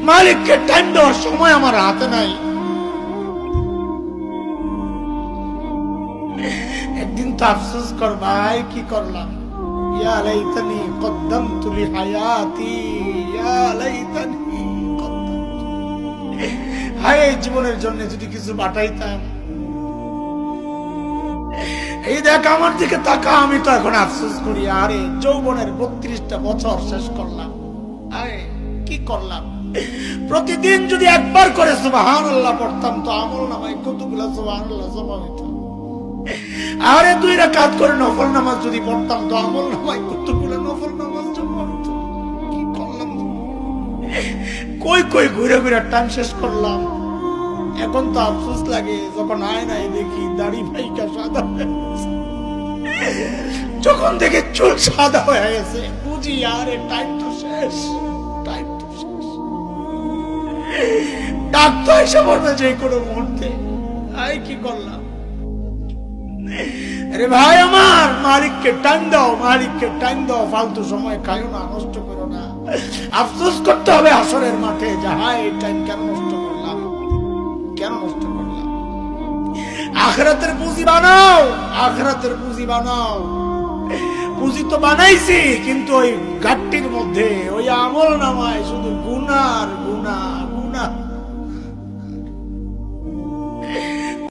মালিককে টাইম দেওয়ার সময় আমার হাতে নাই। একদিন তো আফসোস কর ভাই, কি করলাম, ইয়া লাইতানি কদ্দামতু লিহায়াতি, ইয়া লাইতানি কদ্দামতু, হায় জীবনের জন্য যদি কিছু বাটাইতাম। এই দেখ আমার দিকে তাকা, আমি তো এখন আফসোস করি, আরে যৌবনের 32টা বছর শেষ করলাম, আরে কি করলাম। প্রতিদিন যদি একবার করে সুবহানাল্লাহ পড়তাম তো আমল নামায় কতগুলো সুবহানাল্লাহ জমা হইত। আরে 2 রাকাত করে নফল নামাজ যদি পড়তাম তো আমল নামায় কতগুলো নফল নামাজ জমা হইত। কি করলাম, কই কই ঘুরে ঘুরে টাইম শেষ করলাম। এখন তো আফসোস লাগে যখন আয়নায় দেখি দাড়ি ভাইকা সাদা হয়ে গেছে, যখন দেখে চুল সাদা হয়ে গেছে, বুঝি আরে টাইম তো শেষ, টাইম তো শেষ। ডাক্তার এসে বলবে যে কোনো মুহূর্তে, আই কি করলাম। আরে ভাই আমার, মালিককে টাইম দাও, মালিককে টাইম দাও, ফালতু সময় খাইও না, নষ্ট করো না। আফসোস করতে হবে হাসরের মাঠে যে হায় এই টাইম কেন নষ্ট করলাম, কেন নষ্ট করলাম। আখিরাতের পুঁজি বানাও, আখিরাতের পুঁজি বানাও। পুঁজি তো বানাইছি, কিন্তু ওই ঘাটতির মধ্যে ওই আমল নামায় শুধু গুনাহ আর গুনাহ।